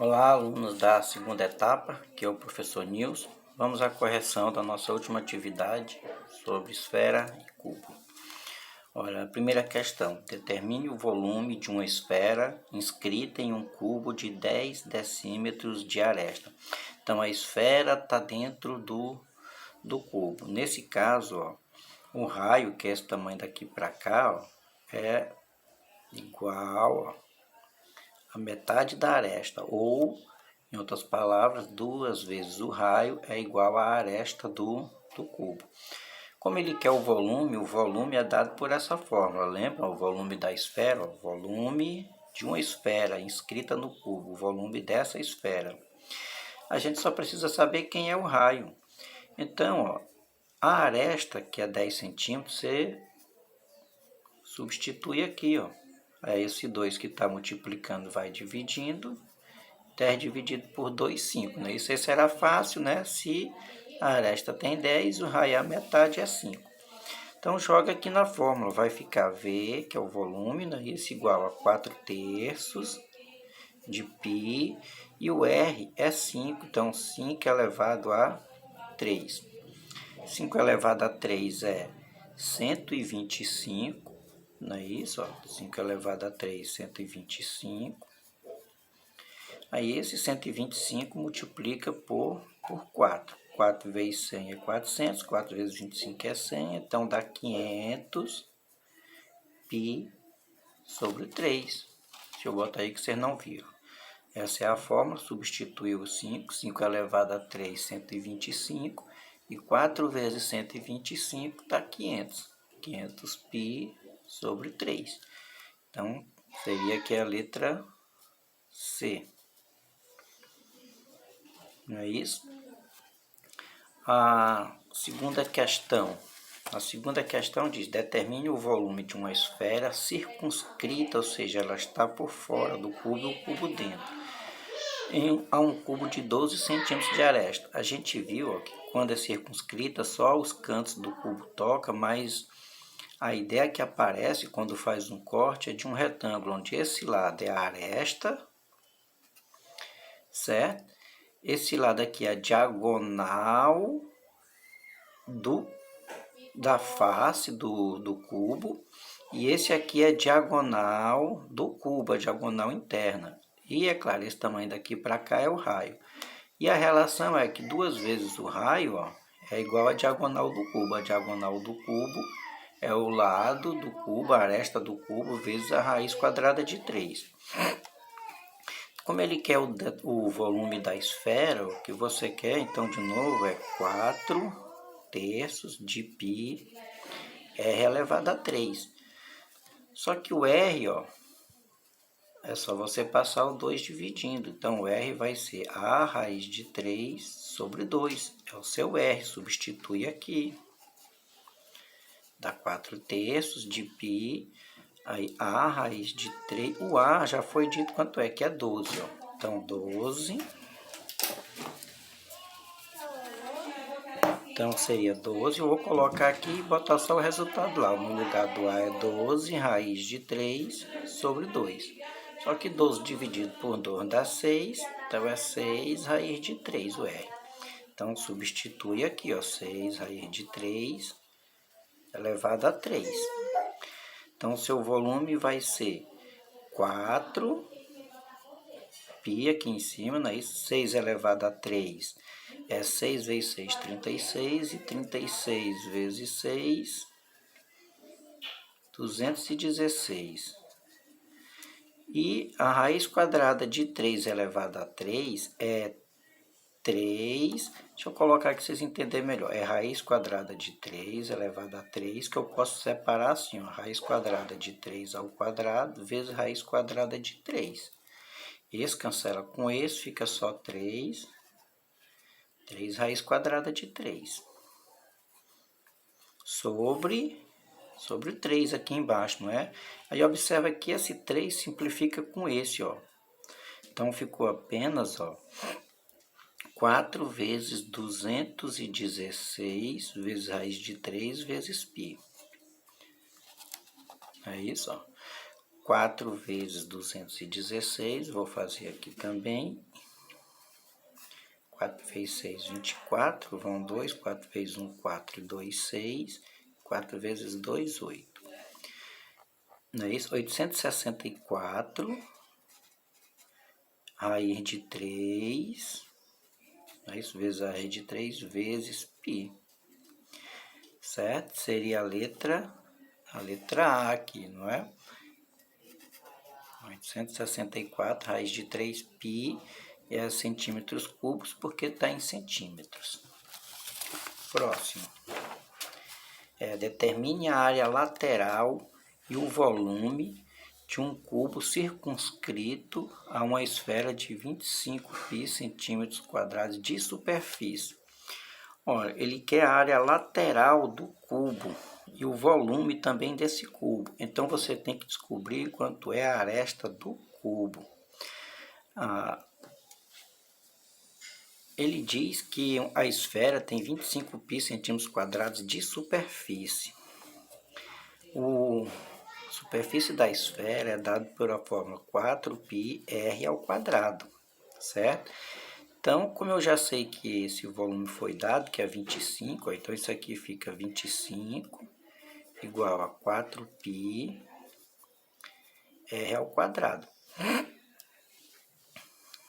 Olá, alunos da segunda etapa, que é o professor Nilson. Vamos à correção da nossa última atividade sobre esfera e cubo. Olha, a primeira questão: determine o volume de uma esfera inscrita em um cubo de 10 decímetros de aresta. Então, a esfera está dentro do cubo. Nesse caso, ó, o raio, que é esse tamanho daqui para cá, ó, é igual a metade da aresta, ou, em outras palavras, 2 vezes o raio é igual à aresta do cubo. Como ele quer o volume é dado por essa fórmula. Lembra o volume da esfera? O volume de uma esfera inscrita no cubo, o volume dessa esfera. A gente só precisa saber quem é o raio. Então, ó, a aresta, que é 10 centímetros, você substitui aqui, ó. É esse 2 que está multiplicando, vai dividindo. 10 dividido por 2, 5. Né? Isso aí será fácil, né? Se a aresta tem 10, o raio é a metade, é 5. Então, joga aqui na fórmula. Vai ficar V, que é o volume, né? Isso igual a 4 terços de π. E o R é 5. Então, 5 elevado a 3. 5 elevado a 3 é 125. Não é isso? Ó? 5 elevado a 3, 125. Aí esse 125 multiplica por 4. 4 vezes 100 é 400, 4 vezes 25 é 100, então dá 500 π sobre 3. Deixa eu botar aí que vocês não viram. Essa é a fórmula, substituiu o 5, 5 elevado a 3, 125, e 4 vezes 125 dá 500. 500 π sobre 3. Então, seria aqui a letra C. Não é isso? A segunda questão diz: determine o volume de uma esfera circunscrita, ou seja, ela está por fora do cubo e o cubo dentro, a um cubo de 12 centímetros de aresta. A gente viu ó, que quando é circunscrita, só os cantos do cubo tocam, mas a ideia que aparece quando faz um corte é de um retângulo, onde esse lado é a aresta, certo? Esse lado aqui é a diagonal da face do cubo, e esse aqui é a diagonal do cubo, a diagonal interna. E é claro, esse tamanho daqui para cá é o raio. E a relação é que 2 vezes o raio ó, é igual à diagonal do cubo. A diagonal do cubo é o lado do cubo, a aresta do cubo, vezes a raiz quadrada de 3. Como ele quer o volume da esfera, o que você quer, então, de novo, é 4 terços de π, R elevado a 3. Só que o R, ó, é só você passar o 2 dividindo. Então, o R vai ser a raiz de 3 sobre 2. É o seu R, substitui aqui. Dá 4 terços de π. Aí, a raiz de 3, o A já foi dito quanto é, que é 12. Ó. Então, 12. Então, seria 12. Eu vou colocar aqui e botar só o resultado lá. No lugar do A é 12, raiz de 3 sobre 2. Só que 12 dividido por 2 dá 6. Então, é 6 raiz de 3, o R. Então, substitui aqui, ó, 6 raiz de 3 elevado a 3. Então, o seu volume vai ser 4 π aqui em cima, não é isso? 6 elevado a 3 é 6 vezes 6, 36, e 36 vezes 6, 216. E a raiz quadrada de 3 elevado a 3 é 3, deixa eu colocar aqui para vocês entenderem melhor, é raiz quadrada de 3 elevado a 3, que eu posso separar assim, ó, raiz quadrada de 3 ao quadrado vezes raiz quadrada de 3. Esse cancela com esse, fica só 3 raiz quadrada de 3. Sobre 3 aqui embaixo, não é? Aí observa que esse 3 simplifica com esse, ó. Então, ficou apenas, ó, 4 vezes 216 vezes raiz de 3 vezes π. É isso, ó. 4 vezes 216, vou fazer aqui também, 4 vezes 6, 24. Vão 2. 4 vezes 1, 4. E 2, 6. 4 vezes 2, 8. Não é isso? 864. Raiz de 3. Não é isso? Vezes a raiz de 3 vezes π. Certo? Seria a letra A aqui, não é? 864, raiz de 3π é centímetros cúbicos, porque está em centímetros. Próximo. Determine a área lateral e o volume de um cubo circunscrito a uma esfera de 25π centímetros quadrados de superfície. Olha, ele quer a área lateral do cubo e o volume também desse cubo. Então, você tem que descobrir quanto é a aresta do cubo. Ele diz que a esfera tem 25π centímetros quadrados de superfície. A superfície da esfera é dada pela fórmula 4πr ao quadrado, certo? Então, como eu já sei que esse volume foi dado, que é 25, então isso aqui fica 25 igual a 4πr ao quadrado,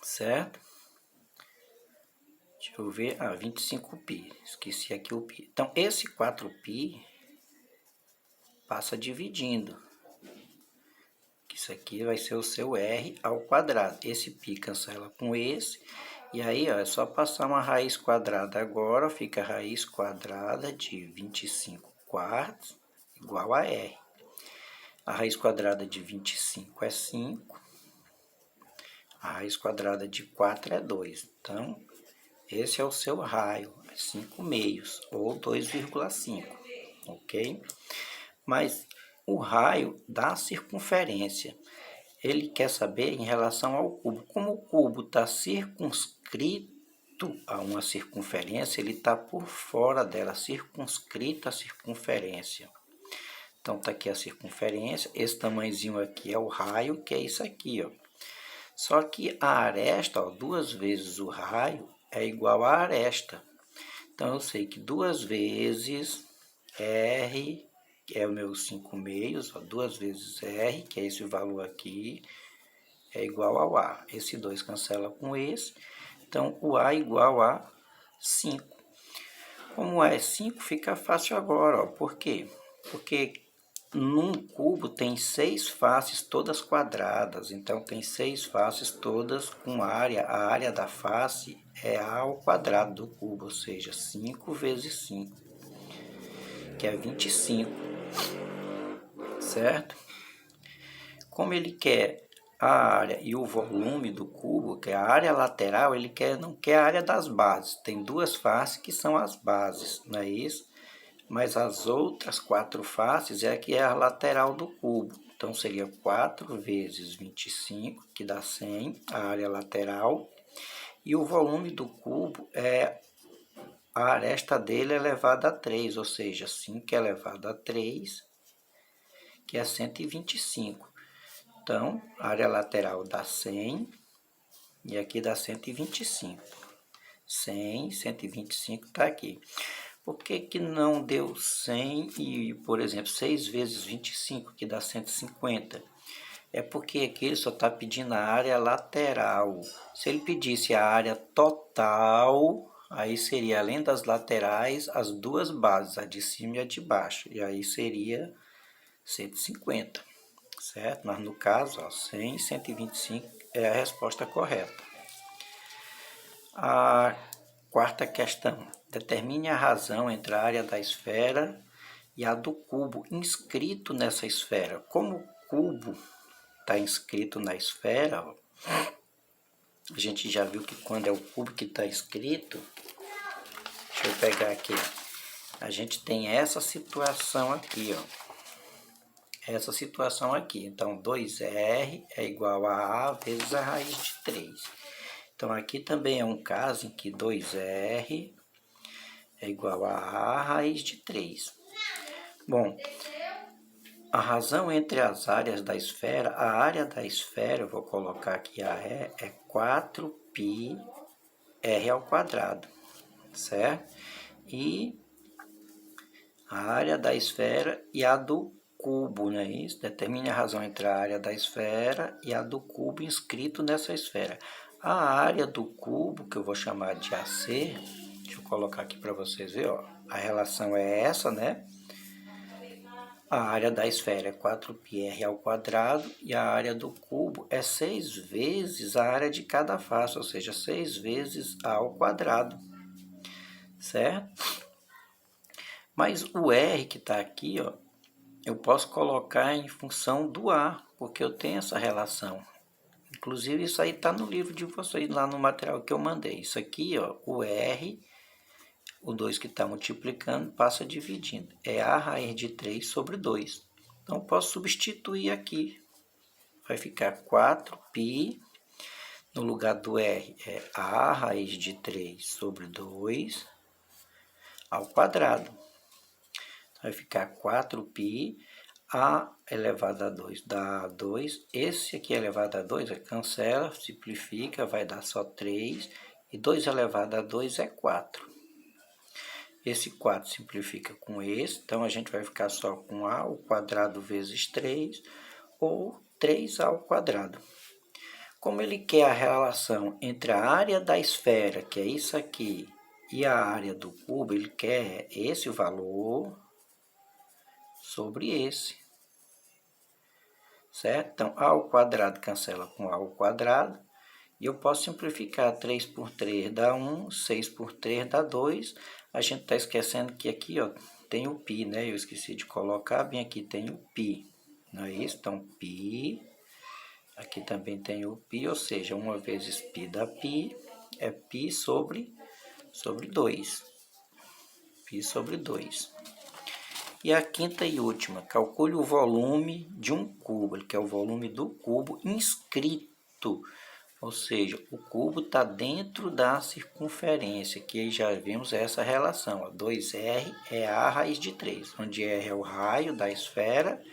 certo? Deixa eu ver, 25π, esqueci aqui o π. Então, esse 4π passa dividindo. Isso aqui vai ser o seu r ao quadrado. Esse π cancela com esse. E aí, ó, é só passar uma raiz quadrada agora, fica a raiz quadrada de 25 quartos igual a r. A raiz quadrada de 25 é 5. A raiz quadrada de 4 é 2. Então, esse é o seu raio, 5 meios, ou 2,5, ok? Mas o raio da circunferência, ele quer saber em relação ao cubo. Como o cubo está circunscrito a uma circunferência, ele está por fora dela, circunscrito à circunferência. Então, está aqui a circunferência, esse tamanhozinho aqui é o raio, que é isso aqui, ó. Só que a aresta, ó, 2 vezes o raio é igual a aresta. Então, eu sei que 2 vezes R, que é o meu 5 meios, ó, 2 vezes R, que é esse valor aqui, é igual ao A. Esse 2 cancela com esse, então o A é igual a 5. Como o A é 5, fica fácil agora, ó. Por quê? Porque num cubo tem 6 faces todas quadradas, então tem 6 faces todas com área. A área da face é A ao quadrado do cubo, ou seja, 5 vezes 5, que é 25, certo? Como ele quer a área e o volume do cubo, que é a área lateral, ele não quer a área das bases. Tem 2 faces que são as bases, não é isso? Mas as outras 4 faces é que é a lateral do cubo. Então, seria 4 vezes 25, que dá 100, a área lateral. E o volume do cubo a aresta dele elevado a 3, ou seja, 5 elevado a 3, que é 125. Então, a área lateral dá 100 e aqui dá 125. 100, 125 está aqui. Por que não deu 100 e, por exemplo, 6 vezes 25, que dá 150? É porque aqui ele só está pedindo a área lateral. Se ele pedisse a área total, aí seria, além das laterais, as 2 bases, a de cima e a de baixo. E aí seria 150, certo? Mas no caso, ó, 100 e 125 é a resposta correta. A quarta questão. Determine a razão entre a área da esfera e a do cubo inscrito nessa esfera. Como o cubo está inscrito na esfera, ó, a gente já viu que quando é o cubo que está inscrito, deixa eu pegar aqui, a gente tem essa situação aqui, ó. Essa situação aqui. Então, 2R é igual a vezes a raiz de 3. Então, aqui também é um caso em que 2R é igual a raiz de 3. Bom, a razão entre as áreas da esfera, a área da esfera, eu vou colocar aqui a é 4πr r ao quadrado, certo? E a área da esfera e a do cubo, não é isso? Determine a razão entre a área da esfera e a do cubo inscrito nessa esfera. A área do cubo, que eu vou chamar de AC, deixa eu colocar aqui para vocês verem, ó. A relação é essa, né? A área da esfera é 4πr ao quadrado e a área do cubo é 6 vezes a área de cada face, ou seja, 6 vezes a ao quadrado, certo? Mas o R que está aqui, ó, eu posso colocar em função do A, porque eu tenho essa relação. Inclusive, isso aí está no livro de vocês, lá no material que eu mandei. Isso aqui, ó, o R, o 2 que está multiplicando, passa dividindo. É A raiz de 3 sobre 2. Então, eu posso substituir aqui. Vai ficar 4π, no lugar do R é A raiz de 3 sobre 2 ao quadrado. Vai ficar 4π, A elevado a 2 dá 2. Esse aqui elevado a 2 cancela, simplifica, vai dar só 3. E 2 elevado a 2 é 4. Esse 4 simplifica com esse, então a gente vai ficar só com A ao quadrado vezes 3, ou 3A ao quadrado. Como ele quer a relação entre a área da esfera, que é isso aqui, e a área do cubo, ele quer esse valor sobre esse, certo? Então, A ao quadrado cancela com A ao quadrado, e eu posso simplificar 3 por 3 dá 1, 6 por 3 dá 2. A gente está esquecendo que aqui, ó, tem o π, né? Eu esqueci de colocar, bem aqui tem o π, não é isso? Então, π, aqui também tem o π, ou seja, 1 vezes π dá π, é π sobre 2. Π sobre 2. E a quinta e última, calcule o volume de um cubo, que é o volume do cubo inscrito. Ou seja, o cubo está dentro da circunferência, que aí já vimos essa relação. Ó, 2R é A raiz de 3, onde R é o raio da esfera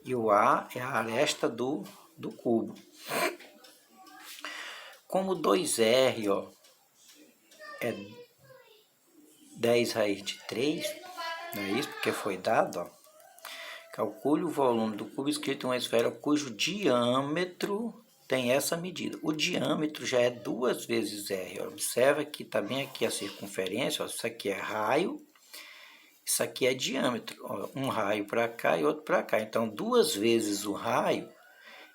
e o A é a aresta do cubo. Como 2R ó, é 10 raiz de 3, não é isso? Porque foi dado, ó. Calcule o volume do cubo inscrito em uma esfera cujo diâmetro tem essa medida. O diâmetro já é 2 vezes R. Observa que está bem aqui a circunferência. Ó, isso aqui é raio, isso aqui é diâmetro. Ó, um raio para cá e outro para cá. Então, 2 vezes o raio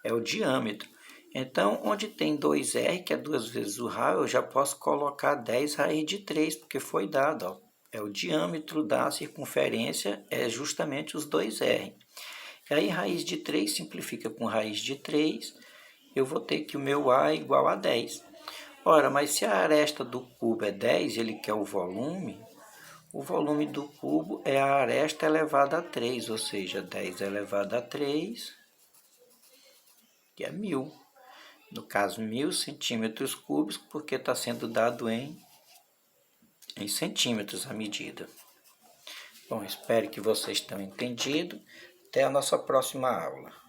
é o diâmetro. Então, onde tem 2R, que é 2 vezes o raio, eu já posso colocar 10 raiz de 3, porque foi dado, ó. É o diâmetro da circunferência, é justamente os 2R. E aí, raiz de 3 simplifica com raiz de 3, eu vou ter que o meu A é igual a 10. Ora, mas se a aresta do cubo é 10, ele quer o volume do cubo é a aresta elevada a 3, ou seja, 10 elevado a 3, que é 1000. No caso, 1000 centímetros cúbicos, porque está sendo dado em centímetros a medida. Bom, espero que vocês tenham entendido. Até a nossa próxima aula.